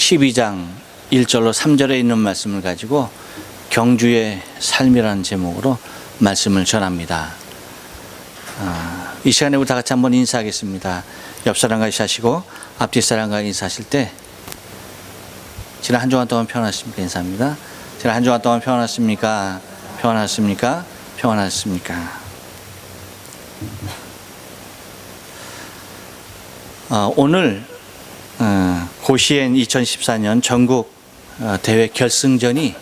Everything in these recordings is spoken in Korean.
12장 1절로 3절에 있는 말씀을 가지고 경주의 삶이라는 제목으로 말씀을 전합니다. 이 시간에 우리 다 같이 한번 인사하겠습니다. 옆 사람과 인사하시고 앞뒤 사람과 인사하실 때 지난 한 주간 동안 평안하십니까? 인사합니다. 지난 한 주간 동안 평안하십니까? 평안하십니까? 평안하십니까? 오늘 고시엔 2014년 전국 대회 결승전이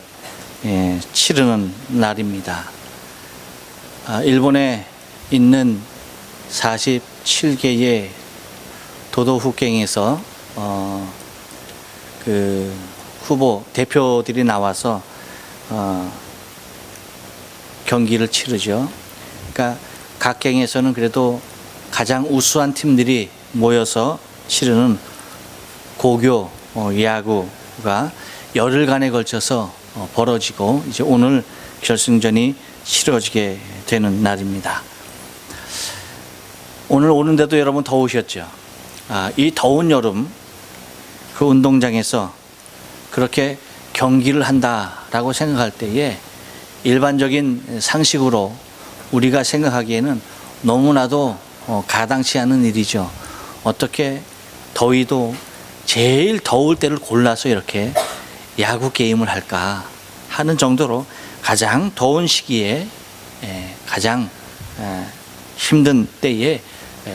치르는 날입니다. 일본에 있는 47개의 도도후갱에서 그 후보 대표들이 나와서 경기를 치르죠. 그러니까 각 갱에서는 그래도 가장 우수한 팀들이 모여서 치르는 고교 야구가 열흘간에 걸쳐서 벌어지고 이제 오늘 결승전이 치러지게 되는 날입니다. 오늘 오는데도 여러분 더우셨죠? 이 더운 여름 그 운동장에서 그렇게 경기를 한다라고 생각할 때에 일반적인 상식으로 우리가 생각하기에는 너무나도 가당치 않은 일이죠. 어떻게 더위도 제일 더울 때를 골라서 이렇게 야구 게임을 할까 하는 정도로 가장 더운 시기에 가장 힘든 때에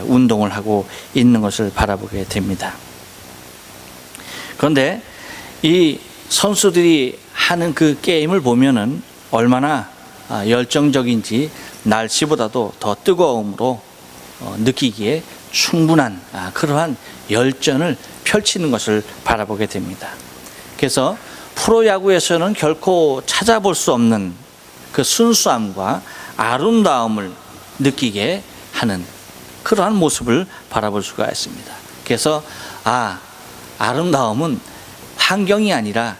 운동을 하고 있는 것을 바라보게 됩니다. 그런데 이 선수들이 하는 그 게임을 보면은 얼마나 열정적인지 날씨보다도 더 뜨거움으로 느끼기에 충분한 그러한 열전을 펼치는 것을 바라보게 됩니다. 그래서 프로야구에서는 결코 찾아볼 수 없는 그 순수함과 아름다움을 느끼게 하는 그러한 모습을 바라볼 수가 있습니다. 그래서 아름다움은 환경이 아니라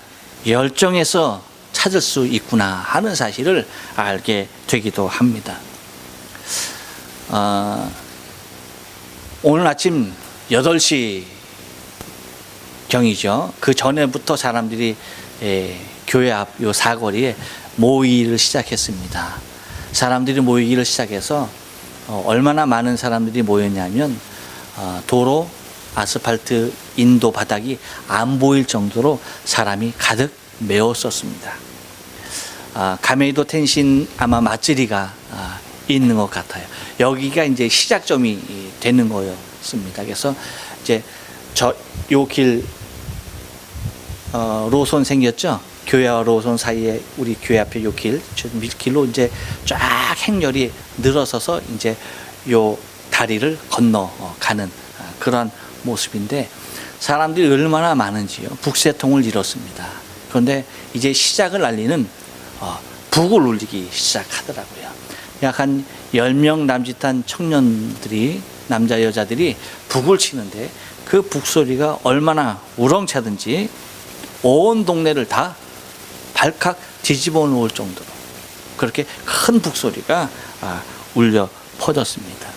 열정에서 찾을 수 있구나 하는 사실을 알게 되기도 합니다. 오늘 아침 8시 경이죠. 그 전에부터 사람들이 교회 앞 요 사거리에 모이기를 시작했습니다. 사람들이 모이기를 시작해서 얼마나 많은 사람들이 모였냐면 도로 아스팔트 인도 바닥이 안 보일 정도로 사람이 가득 메웠었습니다. 가메이도 텐신 아마 맛집이가 있는 것 같아요. 여기가 이제 시작점이 되는 거였습니다. 그래서 이제 요 길 로선 생겼죠. 교회와 로선 사이에 우리 교회 앞에 요 길로 이제 쫙 행렬이 늘어서서 이제 요 다리를 건너가는 그런 모습인데 사람들이 얼마나 많은지요. 북새통을 이뤘습니다. 그런데 이제 시작을 알리는 북을 울리기 시작하더라고요. 약 한 10명 남짓한 청년들이 남자 여자들이 북을 치는데 그 북소리가 얼마나 우렁차든지 온 동네를 다 발칵 뒤집어 놓을 정도로 그렇게 큰 북소리가 울려 퍼졌습니다.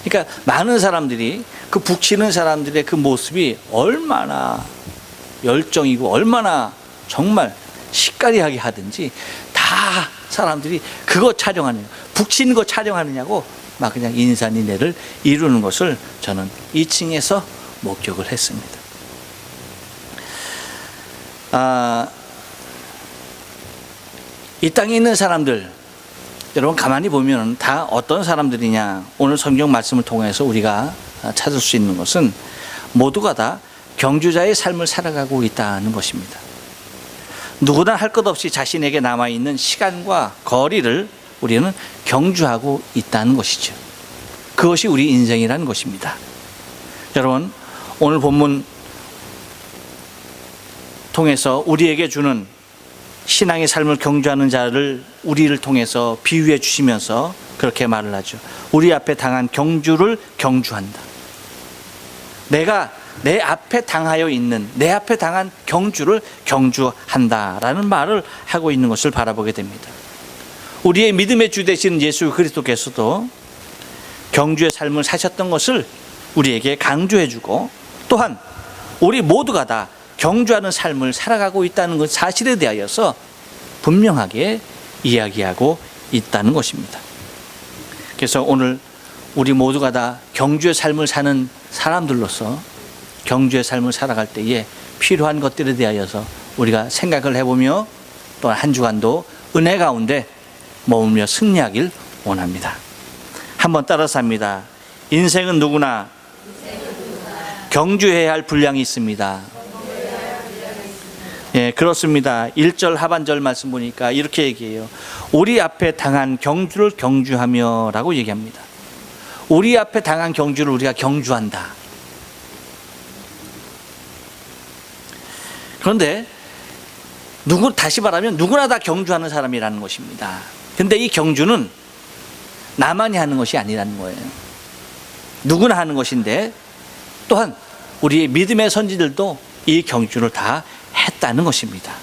그러니까 많은 사람들이 그 북치는 사람들의 그 모습이 얼마나 열정이고 얼마나 정말 시까리하게 하든지 다 사람들이 그거 촬영하느냐, 북치는 거 촬영하느냐고 막 그냥 인산인해를 이루는 것을 저는 2층에서 목격을 했습니다. 이 땅에 있는 사람들 여러분 가만히 보면 다 어떤 사람들이냐. 오늘 성경 말씀을 통해서 우리가 찾을 수 있는 것은 모두가 다 경주자의 삶을 살아가고 있다는 것입니다. 누구나 할 것 없이 자신에게 남아있는 시간과 거리를 우리는 경주하고 있다는 것이죠. 그것이 우리 인생이라는 것입니다. 여러분 오늘 본문 통해서 우리에게 주는 신앙의 삶을 경주하는 자를 우리를 통해서 비유해 주시면서 그렇게 말을 하죠. 우리 앞에 당한 경주를 경주한다. 내가 내 앞에 당하여 있는 내 앞에 당한 경주를 경주한다라는 말을 하고 있는 것을 바라보게 됩니다. 우리의 믿음의 주 되시는 예수 그리스도께서도 경주의 삶을 사셨던 것을 우리에게 강조해 주고 또한 우리 모두가 다 경주하는 삶을 살아가고 있다는 그 사실에 대하여서 분명하게 이야기하고 있다는 것입니다. 그래서 오늘 우리 모두가 다 경주의 삶을 사는 사람들로서 경주의 삶을 살아갈 때에 필요한 것들에 대하여서 우리가 생각을 해보며 또 한 주간도 은혜 가운데 머물며 승리하길 원합니다. 한번 따라서 합니다. 인생은 누구나 경주해야 할 분량이 있습니다. 예, 그렇습니다. 1절 하반절 말씀 보니까 이렇게 얘기해요. 우리 앞에 당한 경주를 경주하며 라고 얘기합니다. 우리 앞에 당한 경주를 우리가 경주한다. 그런데 다시 말하면 누구나 다 경주하는 사람이라는 것입니다. 근데 이 경주는 나만이 하는 것이 아니라는 거예요. 누구나 하는 것인데 또한 우리의 믿음의 선지들도 이 경주를 다 했다는 것입니다.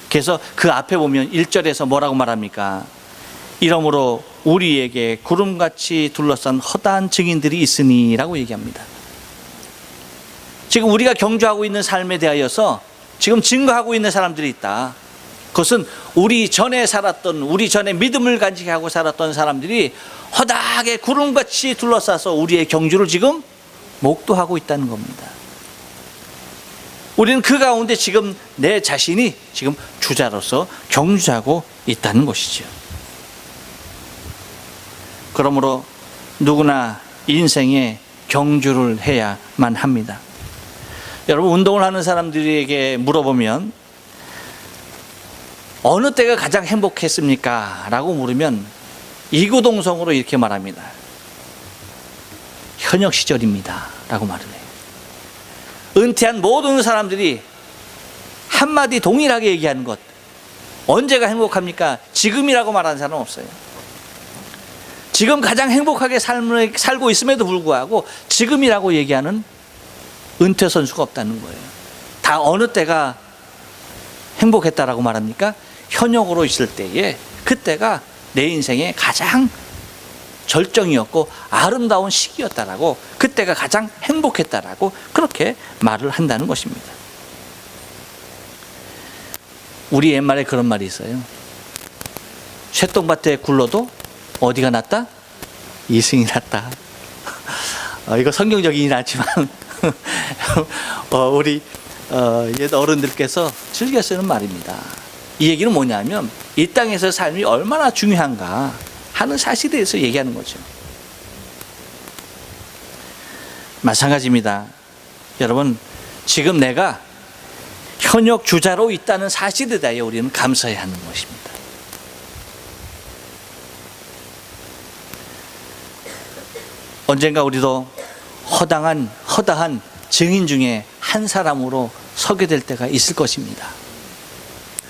그래서 그 앞에 보면 1절에서 뭐라고 말합니까? 이러므로 우리에게 구름같이 둘러싼 허다한 증인들이 있으니 라고 얘기합니다. 지금 우리가 경주하고 있는 삶에 대하여서 지금 증거하고 있는 사람들이 있다. 그것은 우리 전에 믿음을 간직하고 살았던 사람들이 허다하게 구름같이 둘러싸서 우리의 경주를 지금 목도하고 있다는 겁니다. 우리는 그 가운데 지금 내 자신이 지금 주자로서 경주하고 있다는 것이죠. 그러므로 누구나 인생에 경주를 해야만 합니다. 여러분, 운동을 하는 사람들에게 물어보면 어느 때가 가장 행복했습니까? 라고 물으면 이구동성으로 이렇게 말합니다. 현역 시절입니다. 라고 말을 해요. 은퇴한 모든 사람들이 한마디 동일하게 얘기하는 것, 언제가 행복합니까? 지금이라고 말하는 사람은 없어요. 지금 가장 행복하게 삶을 살고 있음에도 불구하고 지금이라고 얘기하는 은퇴 선수가 없다는 거예요. 다 어느 때가 행복했다라고 말합니까? 현역으로 있을 때에 그때가 내 인생의 가장 절정이었고 아름다운 시기였다라고, 그때가 가장 행복했다라고 그렇게 말을 한다는 것입니다. 우리 옛말에 그런 말이 있어요. 쇠똥밭에 굴러도 어디가 낫다? 이승이 낫다. 이거 성경적이긴 하지만 우리 옛 어른들께서 즐겨 쓰는 말입니다. 이 얘기는 뭐냐면 이 땅에서 삶이 얼마나 중요한가 하는 사실에 대해서 얘기하는 거죠. 마찬가지입니다. 여러분, 지금 내가 현역 주자로 있다는 사실에 대하여 우리는 감사해야 하는 것입니다. 언젠가 우리도 허다한 증인 중에 한 사람으로 서게 될 때가 있을 것입니다.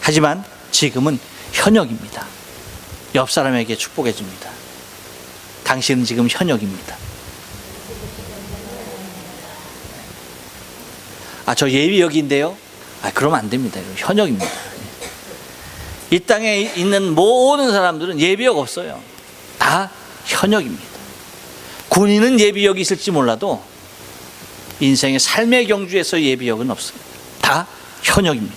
하지만 지금은 현역입니다. 옆 사람에게 축복해 줍니다. 당신은 지금 현역입니다. 저 예비역인데요? 그러면 안 됩니다. 현역입니다. 이 땅에 있는 모든 사람들은 예비역 없어요. 다 현역입니다. 군인은 예비역이 있을지 몰라도 인생의 삶의 경주에서 예비역은 없습니다. 다 현역입니다.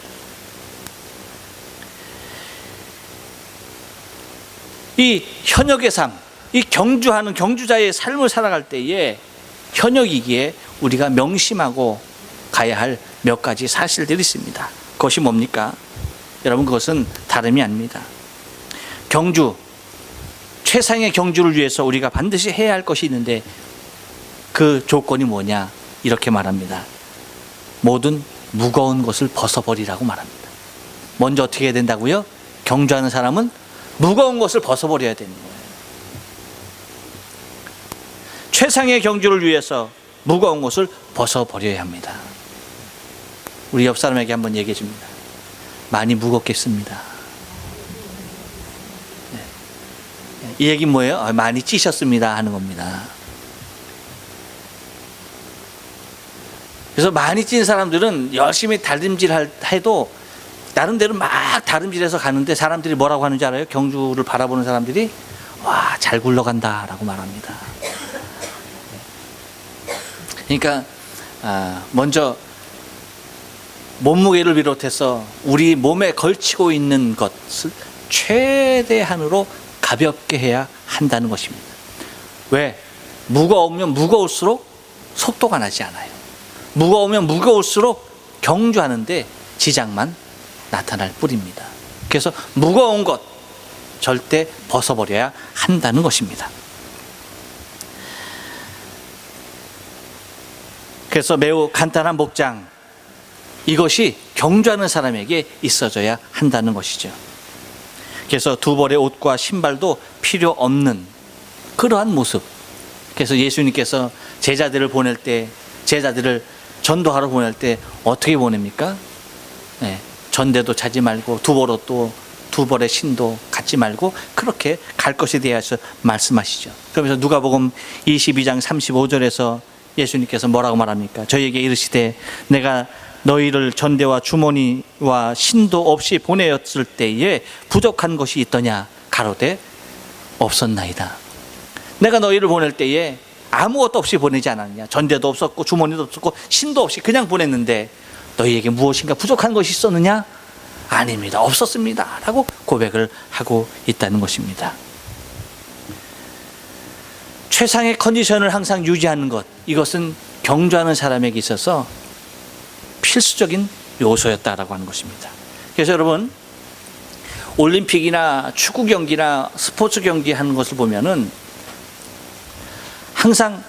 이 현역의 삶, 이 경주하는 경주자의 삶을 살아갈 때에 현역이기에 우리가 명심하고 가야 할 몇 가지 사실들이 있습니다. 그것이 뭡니까? 여러분, 그것은 다름이 아닙니다. 경주, 최상의 경주를 위해서 우리가 반드시 해야 할 것이 있는데 그 조건이 뭐냐? 이렇게 말합니다. 모든 무거운 것을 벗어버리라고 말합니다. 먼저 어떻게 해야 된다고요? 경주하는 사람은 무거운 것을 벗어버려야 되는 거예요. 최상의 경주를 위해서 무거운 것을 벗어버려야 합니다. 우리 옆 사람에게 한번 얘기해 줍니다. 많이 무겁겠습니다. 네. 이 얘기는 뭐예요? 많이 찌셨습니다 하는 겁니다. 그래서 많이 찐 사람들은 열심히 다림질 해도 나름대로 막 다림질해서 가는데 사람들이 뭐라고 하는지 알아요? 경주를 바라보는 사람들이 와, 잘 굴러간다 라고 말합니다. 그러니까 먼저 몸무게를 비롯해서 우리 몸에 걸치고 있는 것을 최대한으로 가볍게 해야 한다는 것입니다. 왜? 무거우면 무거울수록 속도가 나지 않아요. 무거우면 무거울수록 경주하는데 지장만 나타날 뿐입니다. 그래서 무거운 것 절대 벗어버려야 한다는 것입니다. 그래서 매우 간단한 목장, 이것이 경주하는 사람에게 있어져야 한다는 것이죠. 그래서 두 벌의 옷과 신발도 필요 없는 그러한 모습. 그래서 예수님께서 제자들을 보낼 때, 제자들을 전도하러 보낼 때 어떻게 보냅니까? 네, 전대도 차지 말고 두 벌 옷도 두 벌의 신도 갖지 말고 그렇게 갈 것에 대해서 말씀하시죠. 그러면서 누가복음 22장 35절에서 예수님께서 뭐라고 말합니까? 저희에게 이르시되 내가 너희를 전대와 주머니와 신도 없이 보내었을 때에 부족한 것이 있더냐? 가로되 없었나이다. 내가 너희를 보낼 때에 아무것도 없이 보내지 않았냐? 전대도 없었고 주머니도 없었고 신도 없이 그냥 보냈는데 너희에게 무엇인가 부족한 것이 있었느냐? 아닙니다. 없었습니다. 라고 고백을 하고 있다는 것입니다. 최상의 컨디션을 항상 유지하는 것, 이것은 경주하는 사람에게 있어서 필수적인 요소였다라고 하는 것입니다. 그래서 여러분, 올림픽이나 축구 경기나 스포츠 경기 하는 것을 보면은 항상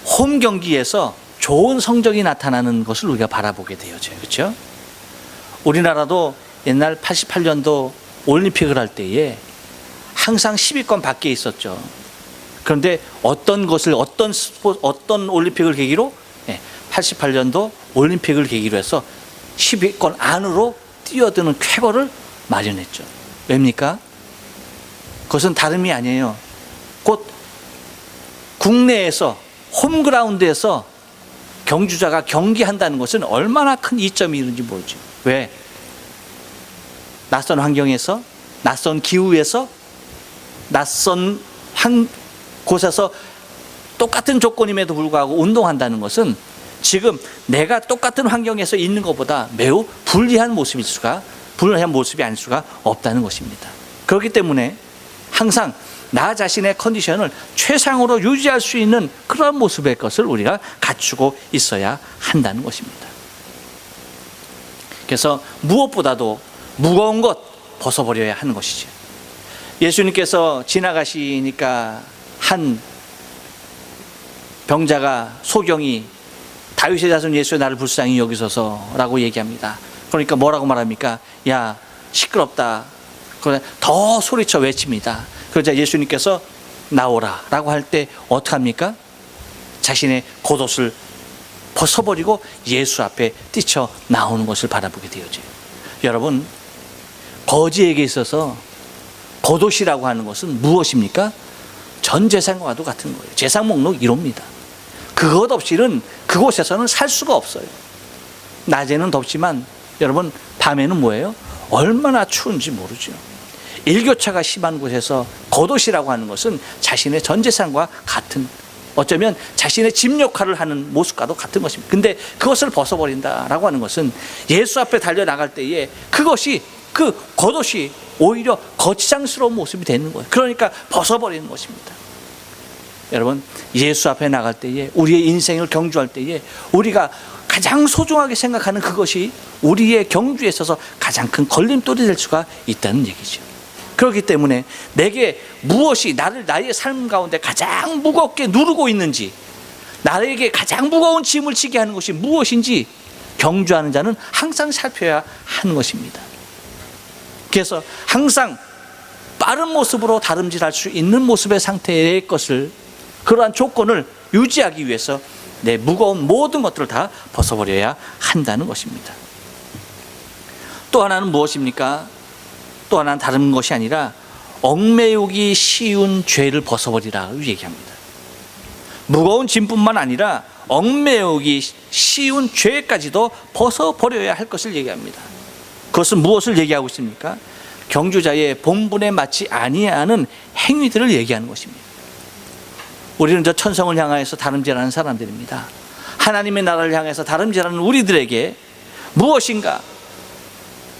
홈 경기에서 좋은 성적이 나타나는 것을 우리가 바라보게 되어져요. 그렇죠? 우리나라도 옛날 88년도 올림픽을 할 때에 항상 10위권 밖에 있었죠. 그런데 어떤 것을, 어떤 올림픽을 계기로 88년도 올림픽을 계기로 해서 10위권 안으로 뛰어드는 쾌거를 마련했죠. 왜입니까? 그것은 다름이 아니에요. 곧 국내에서 홈그라운드에서 경주자가 경기한다는 것은 얼마나 큰 이점이 있는지 모르죠. 왜? 낯선 환경에서, 낯선 기후에서, 낯선 한 곳에서 똑같은 조건임에도 불구하고 운동한다는 것은 지금 내가 똑같은 환경에서 있는 것보다 매우 불리한 모습일 수가, 불리한 모습이 아닐 수가 없다는 것입니다. 그렇기 때문에 항상 나 자신의 컨디션을 최상으로 유지할 수 있는 그런 모습의 것을 우리가 갖추고 있어야 한다는 것입니다. 그래서 무엇보다도 무거운 것 벗어버려야 하는 것이죠. 예수님께서 지나가시니까 한 병자가, 소경이 다윗의 자손 예수의 나를 불쌍히 여기소서라고 얘기합니다. 그러니까 뭐라고 말합니까? 야, 시끄럽다. 더 소리쳐 외칩니다. 그러자 예수님께서 나오라 라고 할 때 어떡합니까? 자신의 겉옷을 벗어버리고 예수 앞에 뛰쳐 나오는 것을 바라보게 되어져요. 여러분, 거지에게 있어서 겉옷이라고 하는 것은 무엇입니까? 전 재산과도 같은 거예요. 재산 목록 1호입니다. 그것 없이는 그곳에서는 살 수가 없어요. 낮에는 덥지만 여러분, 밤에는 뭐예요? 얼마나 추운지 모르죠. 일교차가 심한 곳에서 겉옷이라고 하는 것은 자신의 전 재산과 같은, 어쩌면 자신의 집 역할을 하는 모습과도 같은 것입니다. 근데 그것을 벗어버린다라고 하는 것은 예수 앞에 달려나갈 때에 그것이, 그 겉옷이 오히려 거치장스러운 모습이 되는 거예요. 그러니까 벗어버리는 것입니다. 여러분, 예수 앞에 나갈 때에, 우리의 인생을 경주할 때에 우리가 가장 소중하게 생각하는 그것이 우리의 경주에 있어서 가장 큰 걸림돌이 될 수가 있다는 얘기죠. 그렇기 때문에 내게 무엇이 나의 삶 가운데 가장 무겁게 누르고 있는지, 나에게 가장 무거운 짐을 지게 하는 것이 무엇인지 경주하는 자는 항상 살펴야 하는 것입니다. 그래서 항상 빠른 모습으로 다름질할 수 있는 모습의 상태의 것을, 그러한 조건을 유지하기 위해서 내 무거운 모든 것들을 다 벗어버려야 한다는 것입니다. 또 하나는 무엇입니까? 또 하나는 다른 것이 아니라 얽매우기 쉬운 죄를 벗어버리라고 얘기합니다. 무거운 짐뿐만 아니라 얽매우기 쉬운 죄까지도 벗어버려야 할 것을 얘기합니다. 그것은 무엇을 얘기하고 있습니까? 경주자의 본분에 맞지 아니하는 행위들을 얘기하는 것입니다. 우리는 저 천성을 향하여서 다름질하는 사람들입니다. 하나님의 나라를 향해서 다름질하는 우리들에게 무엇인가?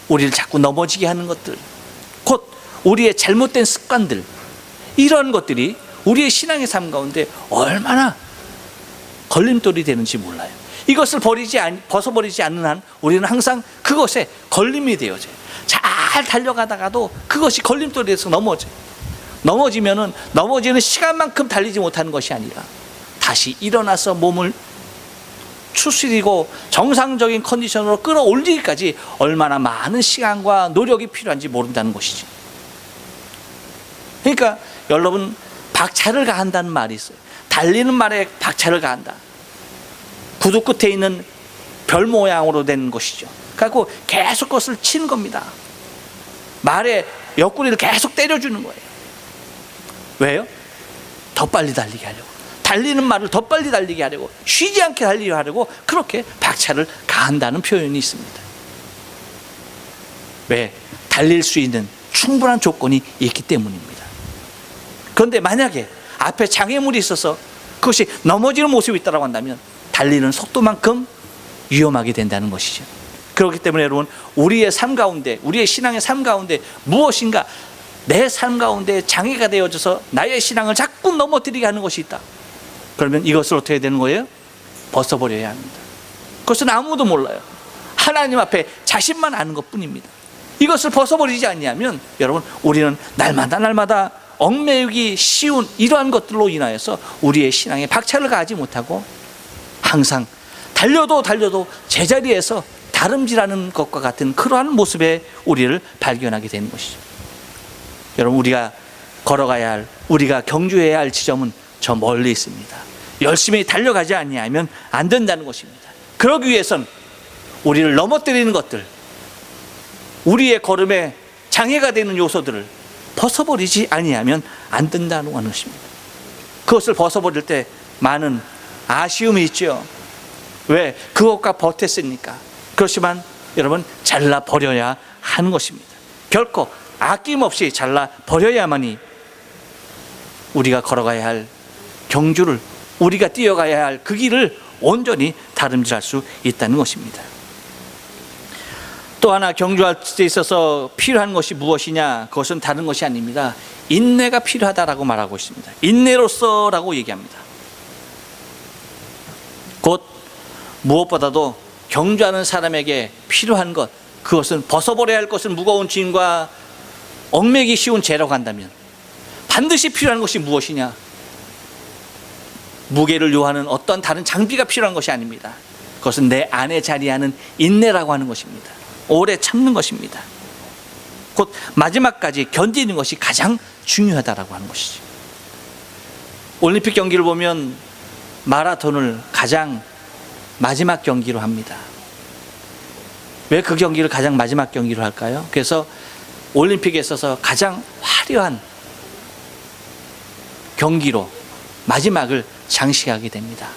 우리를 자꾸 넘어지게 하는 것들, 곧 우리의 잘못된 습관들, 이런 것들이 우리의 신앙의 삶 가운데 얼마나 걸림돌이 되는지 몰라요. 이것을 벗어버리지 않는 한 우리는 항상 그것에 걸림이 되어져요. 잘 달려가다가도 그것이 걸림돌이 돼서 넘어져요. 넘어지는 시간만큼 달리지 못하는 것이 아니라 다시 일어나서 몸을 추스리고 정상적인 컨디션으로 끌어올리기까지 얼마나 많은 시간과 노력이 필요한지 모른다는 것이지. 그러니까 여러분, 박차를 가한다는 말이 있어요. 달리는 말에 박차를 가한다. 구두 끝에 있는 별 모양으로 된 것이죠. 그래서 계속 그것을 치는 겁니다. 말에 옆구리를 계속 때려주는 거예요. 왜요? 더 빨리 달리게 하려고. 달리는 말을 더 빨리 달리게 하려고, 쉬지 않게 달리게 하려고 그렇게 박차를 가한다는 표현이 있습니다. 왜? 달릴 수 있는 충분한 조건이 있기 때문입니다. 그런데 만약에 앞에 장애물이 있어서 그것이 넘어지는 모습이 있다고 한다면 달리는 속도만큼 위험하게 된다는 것이죠. 그렇기 때문에 여러분, 우리의 삶 가운데, 우리의 신앙의 삶 가운데 무엇인가 내 삶 가운데 장애가 되어져서 나의 신앙을 자꾸 넘어뜨리게 하는 것이 있다. 그러면 이것을 어떻게 되는 거예요? 벗어버려야 합니다. 그것은 아무도 몰라요. 하나님 앞에 자신만 아는 것뿐입니다. 이것을 벗어버리지 않냐면 여러분, 우리는 날마다 얽매이기 쉬운 이러한 것들로 인하여서 우리의 신앙에 박차를 가하지 못하고 항상 달려도 제자리에서 다름질하는 것과 같은 그러한 모습의 우리를 발견하게 되는 것이죠. 여러분, 우리가 걸어가야 할, 우리가 경주해야 할 지점은 저 멀리 있습니다. 열심히 달려가지 아니하면 안 된다는 것입니다. 그러기 위해선 우리를 넘어뜨리는 것들, 우리의 걸음에 장애가 되는 요소들을 벗어버리지 아니하면 안 된다는 것입니다. 그것을 벗어버릴 때 많은 아쉬움이 있죠. 왜? 그것과 버텼으니까. 그렇지만 여러분, 잘라버려야 하는 것입니다. 결코 아낌없이 잘라버려야만이 우리가 걸어가야 할 경주를, 우리가 뛰어가야 할 그 길을 온전히 다름질할 수 있다는 것입니다. 또 하나 경주할 때 있어서 필요한 것이 무엇이냐? 그것은 다른 것이 아닙니다. 인내가 필요하다라고 말하고 있습니다. 인내로서라고 얘기합니다. 곧 무엇보다도 경주하는 사람에게 필요한 것, 그것은 벗어버려야 할 것은 무거운 짐과 얽매기 쉬운 죄라고 한다면 반드시 필요한 것이 무엇이냐? 무게를 요하는 어떤 다른 장비가 필요한 것이 아닙니다. 그것은 내 안에 자리하는 인내라고 하는 것입니다. 오래 참는 것입니다. 곧 마지막까지 견디는 것이 가장 중요하다라고 하는 것이죠. 올림픽 경기를 보면 마라톤을 가장 마지막 경기로 합니다. 왜 그 경기를 가장 마지막 경기로 할까요? 그래서 올림픽에 있어서 가장 화려한 경기로 마지막을 장식하게 됩니다.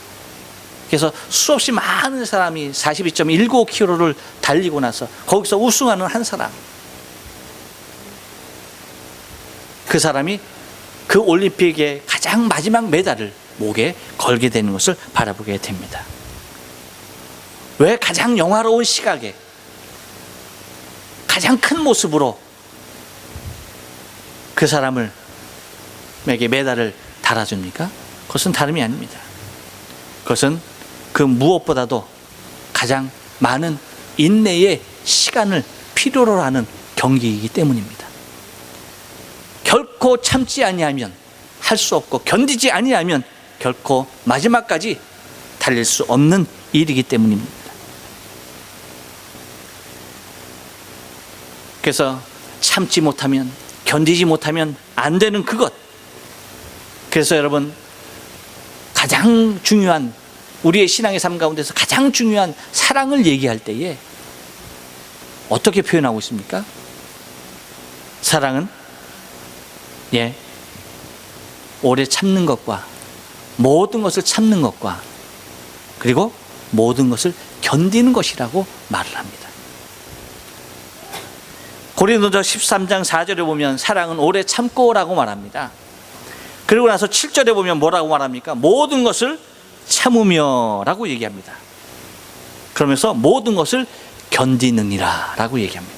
그래서 수없이 많은 사람이 42.195km를 달리고 나서 거기서 우승하는 한 사람, 그 사람이 그 올림픽의 가장 마지막 메달을 목에 걸게 되는 것을 바라보게 됩니다. 왜? 가장 영화로운 시각에 가장 큰 모습으로 그 사람에게 메달을 달아줍니까? 그것은 다름이 아닙니다. 그것은 그 무엇보다도 가장 많은 인내의 시간을 필요로 하는 경기이기 때문입니다. 결코 참지 아니하면 할 수 없고 견디지 아니하면 결코 마지막까지 달릴 수 없는 일이기 때문입니다. 그래서 참지 못하면, 견디지 못하면 안 되는 그것. 그래서 여러분, 가장 중요한, 우리의 신앙의 삶 가운데서 가장 중요한 사랑을 얘기할 때에 어떻게 표현하고 있습니까? 사랑은 오래 참는 것과 모든 것을 참는 것과 그리고 모든 것을 견디는 것이라고 말을 합니다. 고린도서 13장 4절에 보면 사랑은 오래 참고라고 말합니다. 그리고 나서 7절에 보면 뭐라고 말합니까? 모든 것을 참으며 라고 얘기합니다. 그러면서 모든 것을 견디느니라 라고 얘기합니다.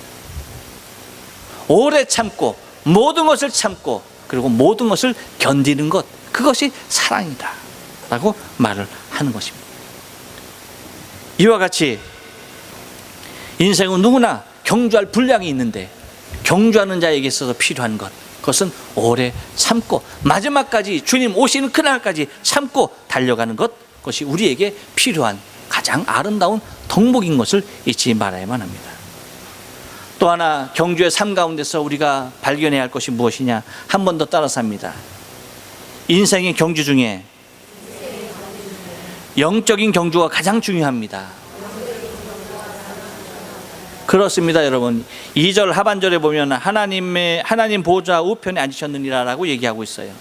오래 참고 모든 것을 참고 그리고 모든 것을 견디는 것, 그것이 사랑이다 라고 말을 하는 것입니다. 이와 같이 인생은 누구나 경주할 분량이 있는데 경주하는 자에게 있어서 필요한 것, 그것은 오래 참고 마지막까지 주님 오시는 그날까지 참고 달려가는 것, 그것이 우리에게 필요한 가장 아름다운 덕목인 것을 잊지 말아야만 합니다. 또 하나 경주의 삶 가운데서 우리가 발견해야 할 것이 무엇이냐, 한 번 더 따라서 합니다. 인생의 경주 중에 영적인 경주가 가장 중요합니다. 그렇습니다, 여러분. 2절 하반절에 보면 하나님 보좌 우편에 앉으셨느니라라고 얘기하고 있어요.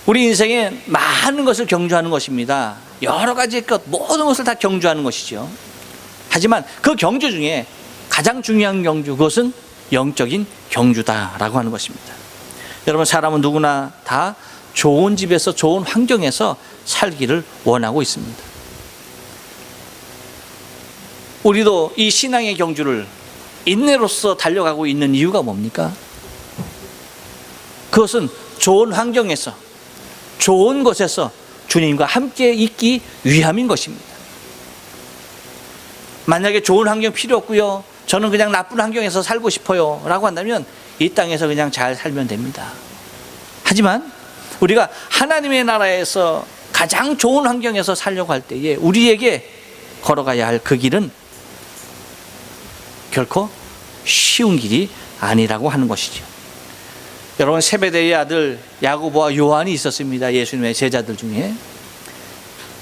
우리 인생에 많은 것을 경주하는 것입니다. 여러 가지 것, 모든 것을 다 경주하는 것이죠. 하지만 그 경주 중에 가장 중요한 경주, 그것은 영적인 경주다라고 하는 것입니다. 여러분, 사람은 누구나 다 좋은 집에서 좋은 환경에서 살기를 원하고 있습니다. 우리도 이 신앙의 경주를 인내로서 달려가고 있는 이유가 뭡니까? 그것은 좋은 환경에서, 좋은 곳에서 주님과 함께 있기 위함인 것입니다. 만약에 좋은 환경 필요 없고요, 저는 그냥 나쁜 환경에서 살고 싶어요 라고 한다면 이 땅에서 그냥 잘 살면 됩니다. 하지만 우리가 하나님의 나라에서 가장 좋은 환경에서 살려고 할 때에 우리에게 걸어가야 할 그 길은 결코 쉬운 길이 아니라고 하는 것이죠. 여러분, 세베대의 아들 야고보와 요한이 있었습니다. 예수님의 제자들 중에.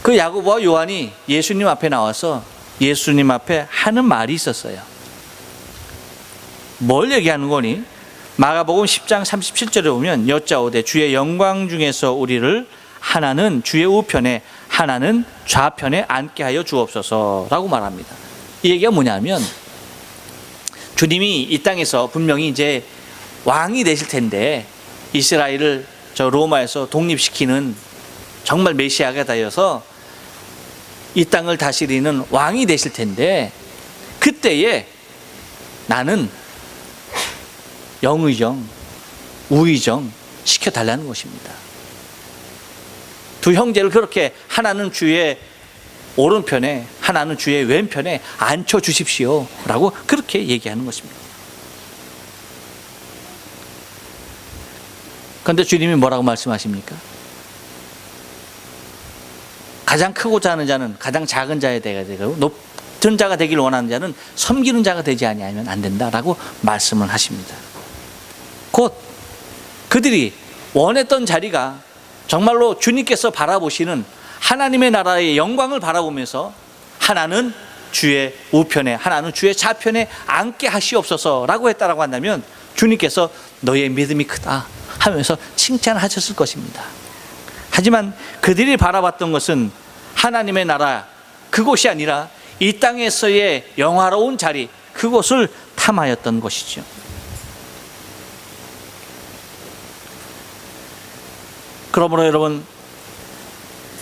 그 야고보와 요한이 예수님 앞에 나와서 예수님 앞에 하는 말이 있었어요. 뭘 얘기하는 거니? 마가복음 10장 37절에 보면 여짜오되 주의 영광 중에서 우리를 하나는 주의 우편에 하나는 좌편에 앉게 하여 주옵소서라고 말합니다. 이 얘기가 뭐냐면 주님이 이 땅에서 분명히 이제 왕이 되실 텐데 이스라엘을 저 로마에서 독립시키는 정말 메시아가 되어서 이 땅을 다스리는 왕이 되실 텐데 그때에 나는 영의정, 우의정 시켜달라는 것입니다. 두 형제를 그렇게 하나는 주의 오른편에 하나는 주의 왼편에 앉혀주십시오 라고 그렇게 얘기하는 것입니다. 그런데 주님이 뭐라고 말씀하십니까? 가장 크고자 하는 자는 가장 작은 자에 되어야 되고 높은 자가 되기를 원하는 자는 섬기는 자가 되지 아니하면 안 된다라고 말씀을 하십니다. 곧 그들이 원했던 자리가 정말로 주님께서 바라보시는 하나님의 나라의 영광을 바라보면서 하나는 주의 우편에 하나는 주의 좌편에 앉게 하시옵소서라고 했다라고 한다면 주님께서 너의 믿음이 크다 하면서 칭찬하셨을 것입니다. 하지만 그들이 바라봤던 것은 하나님의 나라 그곳이 아니라 이 땅에서의 영화로운 자리, 그곳을 탐하였던 것이죠. 그러므로 여러분,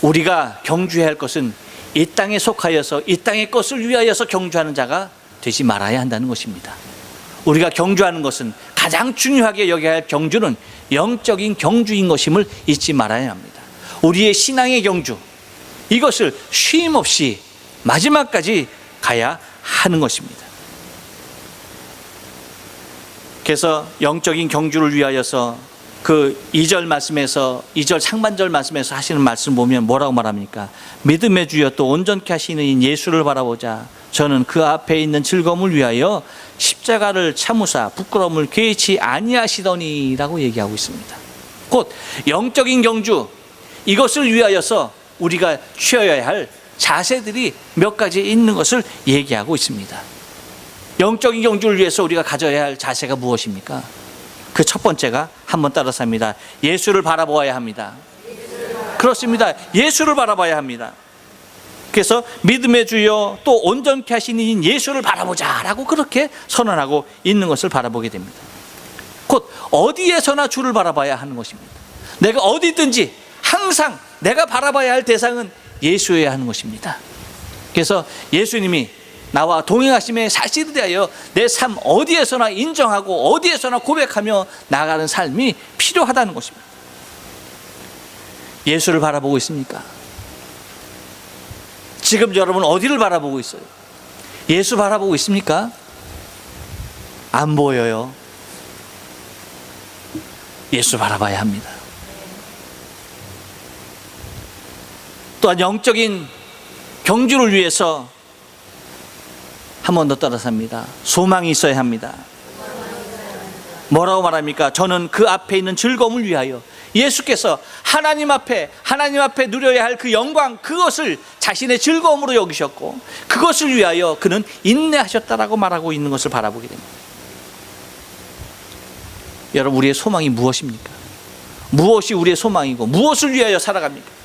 우리가 경주해야 할 것은 이 땅에 속하여서 이 땅의 것을 위하여서 경주하는 자가 되지 말아야 한다는 것입니다. 우리가 경주하는 것은 가장 중요하게 여겨야 할 경주는 영적인 경주인 것임을 잊지 말아야 합니다. 우리의 신앙의 경주, 이것을 쉼 없이 마지막까지 가야 하는 것입니다. 그래서 영적인 경주를 위하여서 그 2절 말씀에서 2절 상반절 말씀에서 하시는 말씀 보면 뭐라고 말합니까? 믿음의 주여 또 온전케 하시는 이 예수를 바라보자. 저는 그 앞에 있는 즐거움을 위하여 십자가를 참으사 부끄러움을 개의치 아니하시더니라고 얘기하고 있습니다. 곧 영적인 경주, 이것을 위하여서 우리가 취해야 할 자세들이 몇 가지 있는 것을 얘기하고 있습니다. 영적인 경주를 위해서 우리가 가져야 할 자세가 무엇입니까? 그 첫 번째가 한번 따라서 합니다. 예수를 바라보아야 합니다. 그렇습니다. 예수를 바라봐야 합니다. 그래서 믿음의 주여 또 온전케 하시는 예수를 바라보자라고 그렇게 선언하고 있는 것을 바라보게 됩니다. 곧 어디에서나 주를 바라봐야 하는 것입니다. 내가 어디든지 항상 내가 바라봐야 할 대상은 예수여야 하는 것입니다. 그래서 예수님이 나와 동행하심의 사실에 대하여 내 삶 어디에서나 인정하고 어디에서나 고백하며 나아가는 삶이 필요하다는 것입니다. 예수를 바라보고 있습니까? 지금 여러분 어디를 바라보고 있어요? 예수 바라보고 있습니까? 안 보여요. 예수 바라봐야 합니다. 또한 영적인 경주를 위해서 한 번 더 따라서 합니다. 소망이 있어야 합니다. 뭐라고 말합니까? 저는 그 앞에 있는 즐거움을 위하여, 예수께서 하나님 앞에 누려야 할 그 영광, 그것을 자신의 즐거움으로 여기셨고 그것을 위하여 그는 인내하셨다라고 말하고 있는 것을 바라보게 됩니다. 여러분, 우리의 소망이 무엇입니까? 무엇이 우리의 소망이고 무엇을 위하여 살아갑니까?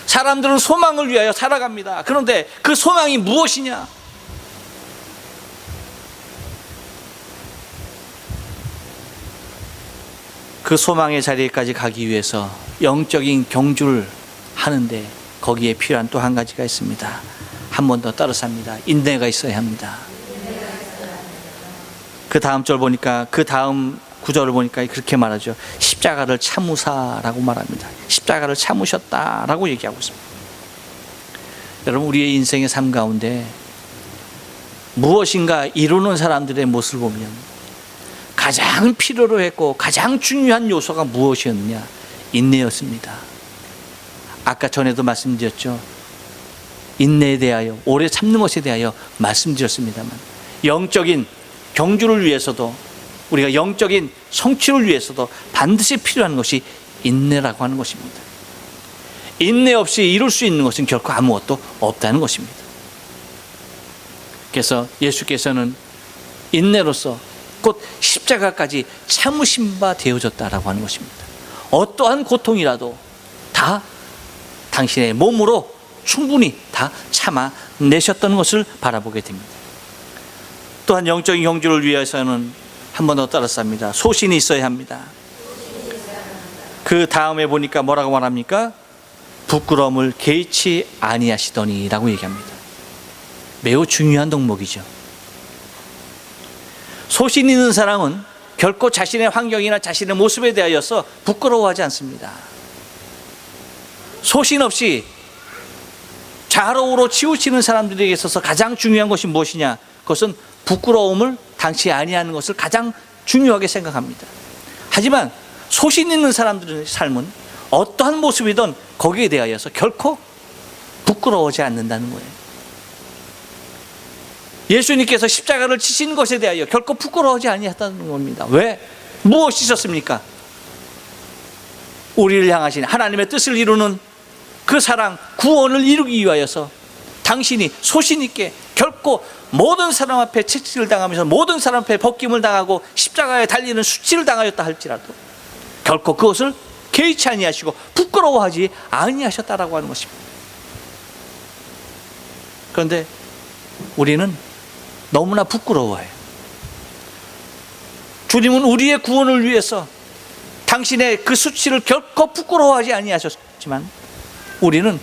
사람들은 소망을 위하여 살아갑니다. 그런데 그 소망이 무엇이냐? 그 소망의 자리에까지 가기 위해서 영적인 경주를 하는데 거기에 필요한 또 한 가지가 있습니다. 한 번 더 따라서 합니다. 인내가 있어야 합니다. 그 다음 절 보니까, 그 다음 구절을 보니까 그렇게 말하죠. 십자가를 참으사라고 말합니다. 십자가를 참으셨다라고 얘기하고 있습니다. 여러분, 우리의 인생의 삶 가운데 무엇인가 이루는 사람들의 모습을 보면 가장 필요로 했고 가장 중요한 요소가 무엇이었느냐? 인내였습니다. 아까 전에도 말씀드렸죠. 인내에 대하여, 오래 참는 것에 대하여 말씀드렸습니다만, 영적인 경주를 위해서도, 우리가 영적인 성취를 위해서도 반드시 필요한 것이 인내라고 하는 것입니다. 인내 없이 이룰 수 있는 것은 결코 아무것도 없다는 것입니다. 그래서 예수께서는 인내로서 곧 십자가까지 참으신 바 되어졌다라고 하는 것입니다. 어떠한 고통이라도 다 당신의 몸으로 충분히 다 참아내셨던 것을 바라보게 됩니다. 또한 영적인 경주를 위해서는 한 번 더 따라서 합니다. 소신이 있어야 합니다. 그 다음에 보니까 뭐라고 말합니까? 부끄러움을 개의치 아니하시더니 라고 얘기합니다. 매우 중요한 덕목이죠. 소신 있는 사람은 결코 자신의 환경이나 자신의 모습에 대하여서 부끄러워하지 않습니다. 소신 없이 좌로우로 치우치는 사람들에게 있어서 가장 중요한 것이 무엇이냐? 그것은 부끄러움을 당치 아니하는 것을 가장 중요하게 생각합니다. 하지만 소신 있는 사람들의 삶은 어떠한 모습이든 거기에 대하여서 결코 부끄러워하지 않는다는 거예요. 예수님께서 십자가를 치신 것에 대하여 결코 부끄러워하지 아니했다는 겁니다. 왜? 무엇이 있었습니까? 우리를 향하신 하나님의 뜻을 이루는 그 사랑, 구원을 이루기 위하여서 당신이 소신 있게 결코 모든 사람 앞에 채찍을 당하면서 모든 사람 앞에 벗김을 당하고 십자가에 달리는 수치를 당하였다 할지라도 결코 그것을 개의치 아니하시고 부끄러워하지 아니하셨다라고 하는 것입니다. 그런데 우리는 너무나 부끄러워해요. 주님은 우리의 구원을 위해서 당신의 그 수치를 결코 부끄러워하지 아니하셨지만 우리는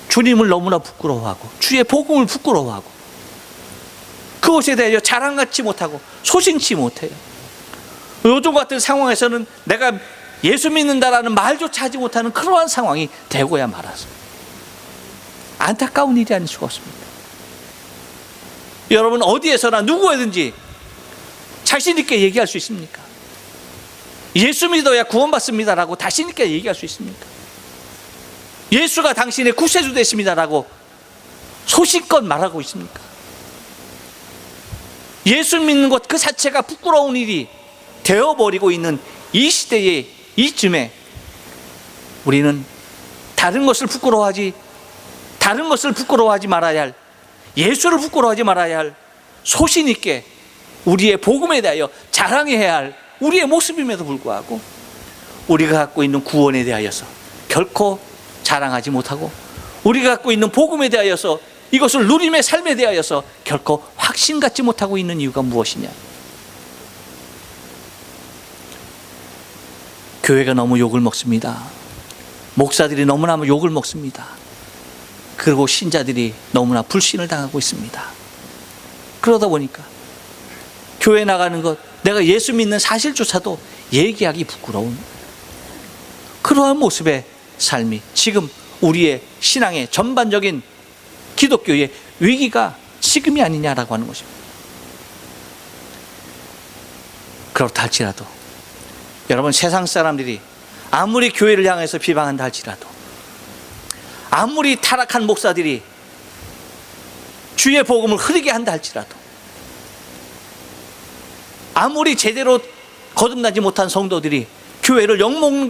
주님을 너무나 부끄러워하고 주의 복음을 부끄러워하고 그것에 대하여 자랑 갖지 못하고 소신치 못해요. 요즘 같은 상황에서는 내가 예수 믿는다라는 말조차 하지 못하는 그러한 상황이 되고야 말아서 안타까운 일이 아닐 수가 없습니다. 여러분, 어디에서나 누구에든지 자신 있게 얘기할 수 있습니까? 예수 믿어야 구원받습니다라고 자신 있게 얘기할 수 있습니까? 예수가 당신의 구세주 되십니다라고 소신껏 말하고 있습니까? 예수 믿는 것 그 자체가 부끄러운 일이 되어버리고 있는 이 시대에 이쯤에 우리는 다른 것을 부끄러워하지 말아야 할, 예수를 부끄러워하지 말아야 할, 소신 있게 우리의 복음에 대하여 자랑해야 할 우리의 모습임에도 불구하고 우리가 갖고 있는 구원에 대하여서 결코 자랑하지 못하고 우리가 갖고 있는 복음에 대하여서 이것을 누림의 삶에 대하여서 결코 확신 갖지 못하고 있는 이유가 무엇이냐? 교회가 너무 욕을 먹습니다. 목사들이 너무나 욕을 먹습니다. 그리고 신자들이 너무나 불신을 당하고 있습니다. 그러다 보니까 교회 나가는 것, 내가 예수 믿는 사실조차도 얘기하기 부끄러운 그러한 모습의 삶이 지금 우리의 신앙의 전반적인 기독교의 위기가 지금이 아니냐라고 하는 것입니다. 그렇다 할지라도 여러분, 세상 사람들이 아무리 교회를 향해서 비방한다 할지라도, 아무리 타락한 목사들이 주의 복음을 흐리게 한다 할지라도, 아무리 제대로 거듭나지 못한 성도들이 교회를 욕먹는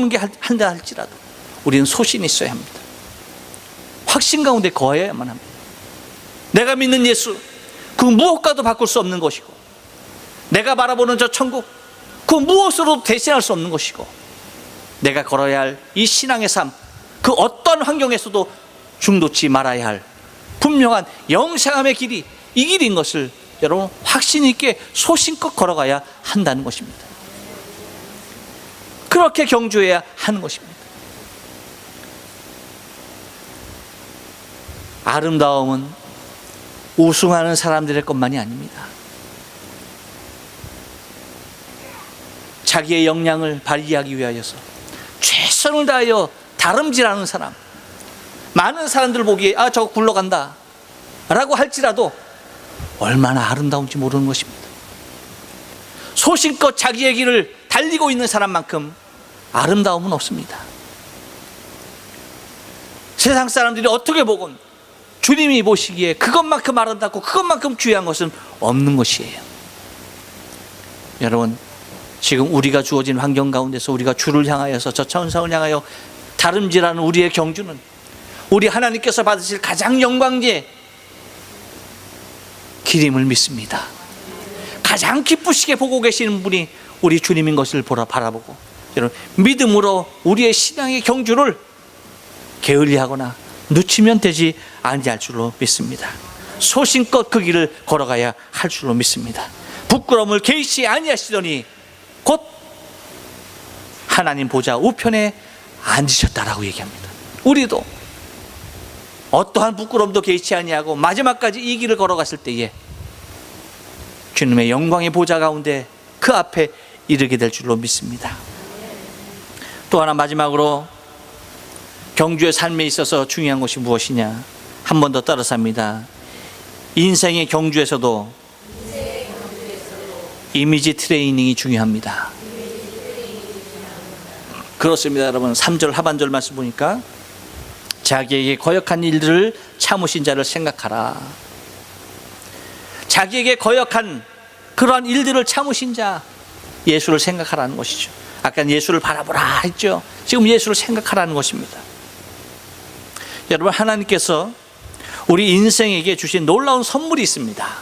게 한다 할지라도 우리는 소신이 있어야 합니다. 확신 가운데 거해야만 합니다. 내가 믿는 예수, 그 무엇과도 바꿀 수 없는 것이고, 내가 바라보는 저 천국, 그 무엇으로도 대신할 수 없는 것이고, 내가 걸어야 할 이 신앙의 삶, 그 어떤 환경에서도 중도치 말아야 할 분명한 영생함의 길이 이 길인 것을 여러분 확신 있게 소신껏 걸어가야 한다는 것입니다. 그렇게 경주해야 하는 것입니다. 아름다움은 우승하는 사람들의 것만이 아닙니다. 자기의 역량을 발휘하기 위하여서 최선을 다하여 다름질하는 사람, 많은 사람들 보기에 저거 굴러간다 라고 할지라도 얼마나 아름다운지 모르는 것입니다. 소신껏 자기의 길을 달리고 있는 사람만큼 아름다움은 없습니다. 세상 사람들이 어떻게 보건 주님이 보시기에 그것만큼 아름답고 그것만큼 귀한 것은 없는 것이에요. 여러분, 지금 우리가 주어진 환경 가운데서 우리가 주를 향하여서 저 천상을 향하여 다름질하는 우리의 경주는 우리 하나님께서 받으실 가장 영광의 길임을 믿습니다. 가장 기쁘시게 보고 계시는 분이 우리 주님인 것을 바라보고, 여러분, 믿음으로 우리의 신앙의 경주를 게을리하거나 늦추면 되지 아니할 줄로 믿습니다. 소신껏 그 길을 걸어가야 할 줄로 믿습니다. 부끄러움을 개의치 아니하시더니 곧 하나님 보좌 우편에 앉으셨다라고 얘기합니다. 우리도 어떠한 부끄러움도 개의치 아니하고 마지막까지 이 길을 걸어갔을 때에 주님의 영광의 보좌 가운데 그 앞에 이르게 될 줄로 믿습니다. 또 하나 마지막으로 경주의 삶에 있어서 중요한 것이 무엇이냐, 한 번 더 따라서 합니다. 인생의 경주에서도 이미지 트레이닝이 중요합니다. 그렇습니다. 여러분, 3절 하반절 말씀 보니까 자기에게 거역한 일들을 참으신 자를 생각하라. 자기에게 거역한 그러한 일들을 참으신 자, 예수를 생각하라는 것이죠. 아까 예수를 바라보라 했죠. 지금 예수를 생각하라는 것입니다. 여러분, 하나님께서 우리 인생에게 주신 놀라운 선물이 있습니다.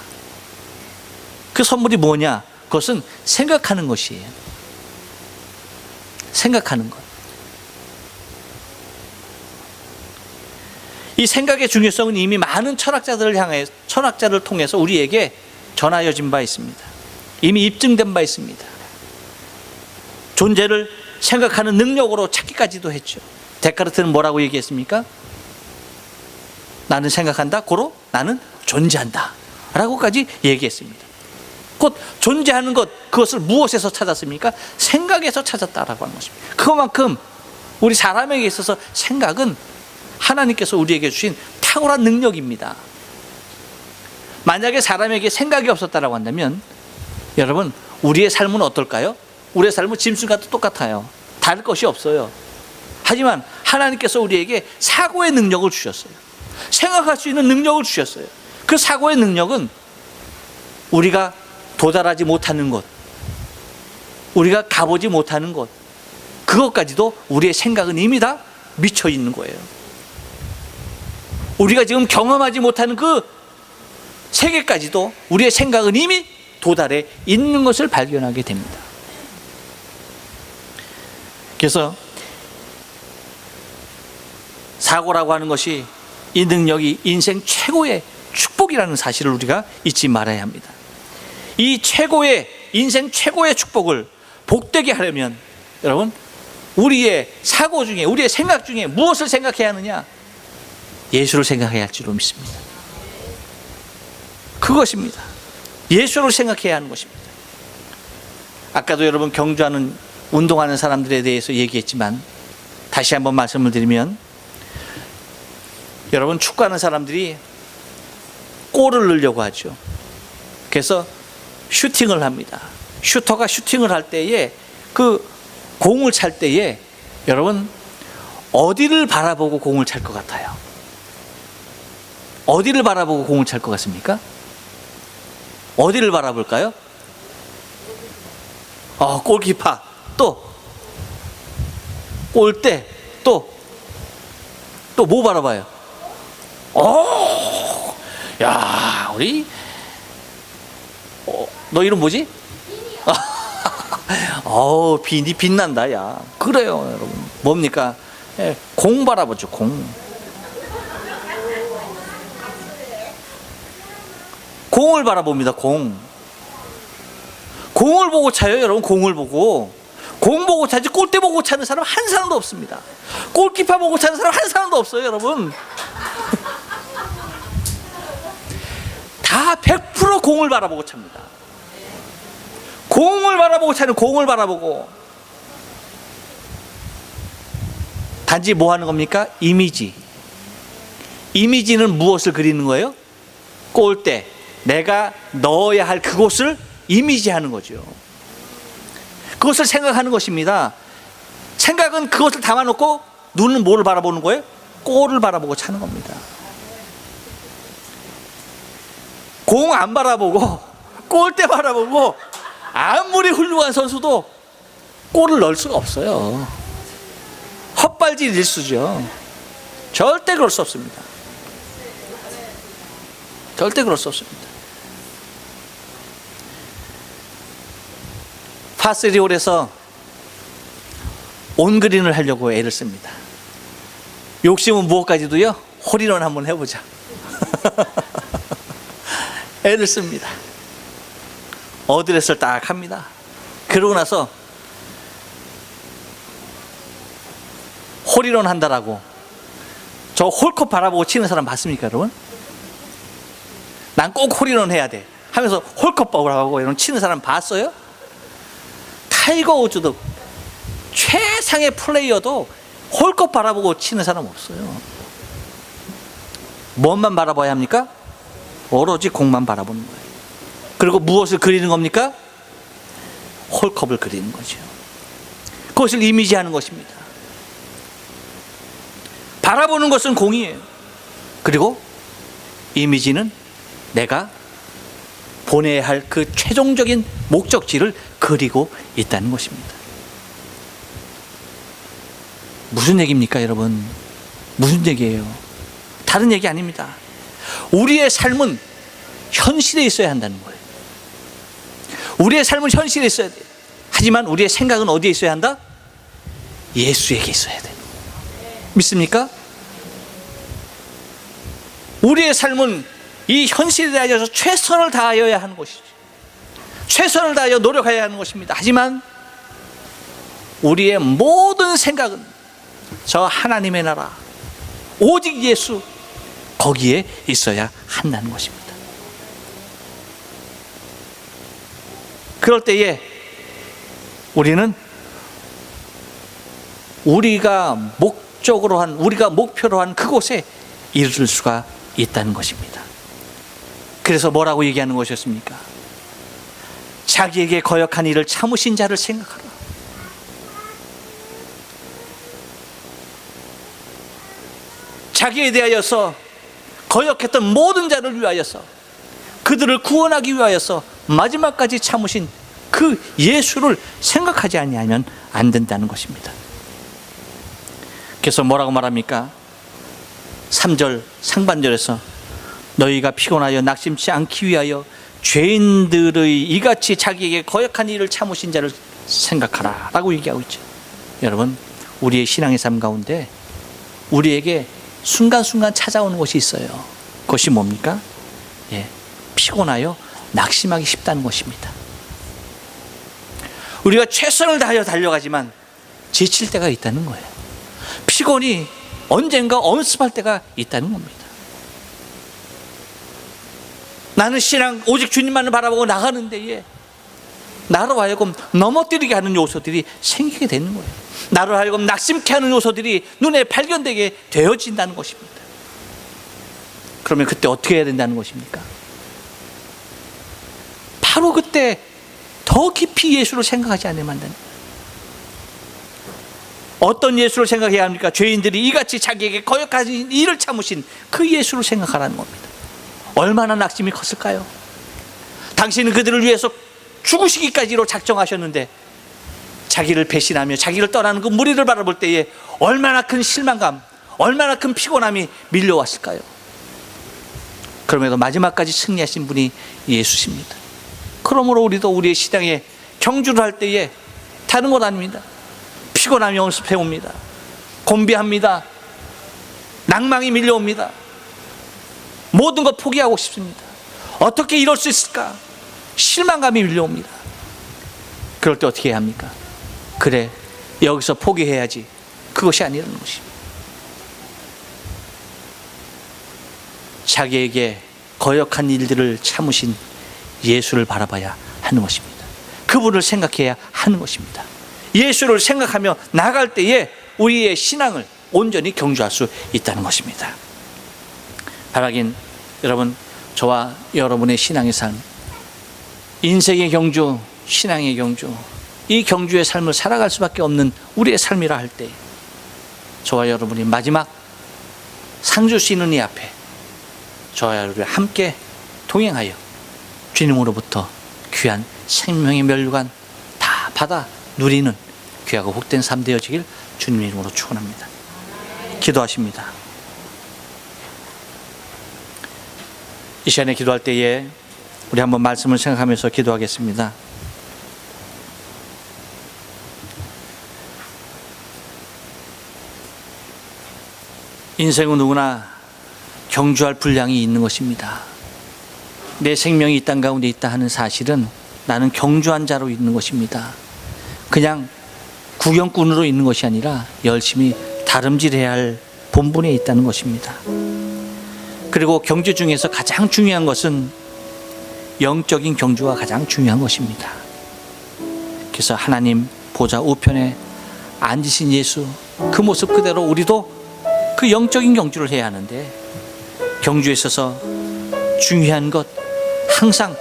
그 선물이 뭐냐? 그것은 생각하는 것이에요. 생각하는 것. 이 생각의 중요성은 이미 많은 철학자를 통해서 우리에게 전하여진 바 있습니다. 이미 입증된 바 있습니다. 존재를 생각하는 능력으로 찾기까지도 했죠. 데카르트는 뭐라고 얘기했습니까? 나는 생각한다, 고로 나는 존재한다 라고까지 얘기했습니다. 곧 존재하는 것, 그것을 무엇에서 찾았습니까? 생각에서 찾았다라고 하는 것입니다. 그만큼 우리 사람에게 있어서 생각은 하나님께서 우리에게 주신 탁월한 능력입니다. 만약에 사람에게 생각이 없었다라고 한다면 여러분, 우리의 삶은 어떨까요? 우리의 삶은 짐승과 똑같아요. 다를 것이 없어요. 하지만 하나님께서 우리에게 사고의 능력을 주셨어요. 생각할 수 있는 능력을 주셨어요. 그 사고의 능력은 우리가 도달하지 못하는 것, 우리가 가보지 못하는 것, 그것까지도 우리의 생각은 이미 다 미쳐 있는 거예요. 우리가 지금 경험하지 못하는 그 세계까지도 우리의 생각은 이미 도달해 있는 것을 발견하게 됩니다. 그래서 사고라고 하는 것이, 이 능력이 인생 최고의 축복이라는 사실을 우리가 잊지 말아야 합니다. 이 인생 최고의 축복을 복되게 하려면 여러분, 우리의 사고 중에, 우리의 생각 중에 무엇을 생각해야 하느냐? 예수를 생각해야 할 줄로 믿습니다. 그것입니다. 예수를 생각해야 하는 것입니다. 아까도 여러분 경주하는 운동하는 사람들에 대해서 얘기했지만 다시 한번 말씀을 드리면, 여러분 축구하는 사람들이 골을 넣으려고 하죠. 그래서 슈팅을 합니다. 슈터가 슈팅을 할 때에 그 공을 찰 때에 여러분 어디를 바라보고 공을 찰 것 같아요? 어디를 바라보고 공을 찰 것 같습니까? 어디를 바라볼까요? 골키퍼, 또 골대, 또 뭐 바라봐요? 야, 우리 너 이름 뭐지? 비니 빛난다, 야. 그래요, 여러분. 뭡니까? 공 바라보죠, 공. 공을 바라봅니다, 공. 공을 보고 차요, 여러분. 공을 보고. 공 보고 차지 골대 보고 차는 사람 한 사람도 없습니다. 골키퍼 보고 차는 사람 한 사람도 없어요, 여러분. 다 100% 공을 바라보고 찹니다. 공을 바라보고 차는, 공을 바라보고. 단지 뭐 하는 겁니까? 이미지. 이미지는 무엇을 그리는 거예요? 골대. 내가 넣어야 할 그곳을 이미지하는 거죠. 그것을 생각하는 것입니다. 생각은 그것을 담아놓고 눈은 뭐를 바라보는 거예요? 골을 바라보고 차는 겁니다. 공 안 바라보고 골대 바라보고 아무리 훌륭한 선수도 골을 넣을 수가 없어요. 헛발질 일수죠. 절대 그럴 수 없습니다. 절대 그럴 수 없습니다. 파3홀에서 온그린을 하려고 애를 씁니다. 욕심은 무엇까지도요? 홀인원 한번 해보자. 애를 씁니다. 어드레스를 딱 합니다. 그러고 나서 홀인원 한다라고 저 홀컵 바라보고 치는 사람 봤습니까, 여러분? 난 꼭 홀인원 해야 돼 하면서 홀컵 바라보고 이런 치는 사람 봤어요? 타이거 우즈도 최상의 플레이어도 홀컵 바라보고 치는 사람 없어요. 뭔만 바라봐야 합니까? 오로지 공만 바라보는 거예요. 그리고 무엇을 그리는 겁니까? 홀컵을 그리는 거죠. 그것을 이미지하는 것입니다. 바라보는 것은 공이에요. 그리고 이미지는 내가 보내야 할 그 최종적인 목적지를 그리고 있다는 것입니다. 무슨 얘기입니까, 여러분? 무슨 얘기예요? 다른 얘기 아닙니다. 우리의 삶은 현실에 있어야 한다는 거예요. 우리의 삶은 현실에 있어야 돼요. 하지만 우리의 생각은 어디에 있어야 한다? 예수에게 있어야 돼요. 믿습니까? 우리의 삶은 이 현실에 대하여서 최선을 다하여야 하는 것이죠. 최선을 다하여 노력해야 하는 것입니다. 하지만 우리의 모든 생각은 저 하나님의 나라, 오직 예수, 거기에 있어야 한다는 것입니다. 그럴 때에 우리는 우리가 목적으로 한, 우리가 목표로 한 그곳에 이를 수가 있다는 것입니다. 그래서 뭐라고 얘기하는 것이었습니까? 자기에게 거역한 일을 참으신 자를 생각하라. 자기에 대하여서 거역했던 모든 자를 위하여서, 그들을 구원하기 위하여서 마지막까지 참으신 그 예수를 생각하지 아니하면 안 된다는 것입니다. 그래서 뭐라고 말합니까? 3절 상반절에서 너희가 피곤하여 낙심치 않기 위하여 죄인들의 이같이 자기에게 거역한 일을 참으신 자를 생각하라 라고 얘기하고 있죠. 여러분, 우리의 신앙의 삶 가운데 우리에게 순간순간 찾아오는 것이 있어요. 그것이 뭡니까? 피곤하여 낙심하기 쉽다는 것입니다. 우리가 최선을 다하여 달려가지만 지칠 때가 있다는 거예요. 피곤이 언젠가 엄습할 때가 있다는 겁니다. 나는 신앙 오직 주님만을 바라보고 나가는 데에 나로 하여금 넘어뜨리게 하는 요소들이 생기게 되는 거예요. 나로 하여금 낙심케 하는 요소들이 눈에 발견되게 되어진다는 것입니다. 그러면 그때 어떻게 해야 된다는 것입니까? 바로 그때 더 깊이 예수를 생각하지 않으면 안 됩니다. 어떤 예수를 생각해야 합니까? 죄인들이 이같이 자기에게 거역하신 일을 참으신 그 예수를 생각하라는 겁니다. 얼마나 낙심이 컸을까요? 당신은 그들을 위해서 죽으시기까지로 작정하셨는데 자기를 배신하며 자기를 떠나는 그 무리를 바라볼 때에 얼마나 큰 실망감, 얼마나 큰 피곤함이 밀려왔을까요? 그럼에도 마지막까지 승리하신 분이 예수십니다. 그러므로 우리도 우리의 신앙에 경주를 할 때에 다른 것 아닙니다. 피곤함이 연습해 옵니다. 곤비합니다. 낭망이 밀려옵니다. 모든 것 포기하고 싶습니다. 어떻게 이럴 수 있을까? 실망감이 밀려옵니다. 그럴 때 어떻게 해야 합니까? 그래, 여기서 포기해야지. 그것이 아니라는 것입니다. 자기에게 거역한 일들을 참으신 예수를 바라봐야 하는 것입니다. 그분을 생각해야 하는 것입니다. 예수를 생각하며 나갈 때에 우리의 신앙을 온전히 경주할 수 있다는 것입니다. 바라긴 여러분, 저와 여러분의 신앙의 삶, 인생의 경주, 신앙의 경주, 이 경주의 삶을 살아갈 수밖에 없는 우리의 삶이라 할 때 저와 여러분이 마지막 상 주시는 이 앞에 저와 여러분이 함께 동행하여 주님으로부터 귀한 생명의 면류관 다 받아 누리는 귀하고 복된 삶 되어지길 주님의 이름으로 축원합니다. 기도하십니다. 이 시간에 기도할 때에 우리 한번 말씀을 생각하면서 기도하겠습니다. 인생은 누구나 경주할 분량이 있는 것입니다. 내 생명이 이 땅 가운데 있다 하는 사실은 나는 경주한 자로 있는 것입니다. 그냥 구경꾼으로 있는 것이 아니라 열심히 다름질해야 할 본분에 있다는 것입니다. 그리고 경주 중에서 가장 중요한 것은 영적인 경주가 가장 중요한 것입니다. 그래서 하나님 보좌 우편에 앉으신 예수, 그 모습 그대로 우리도 그 영적인 경주를 해야 하는데, 경주에 있어서 중요한 것, 항상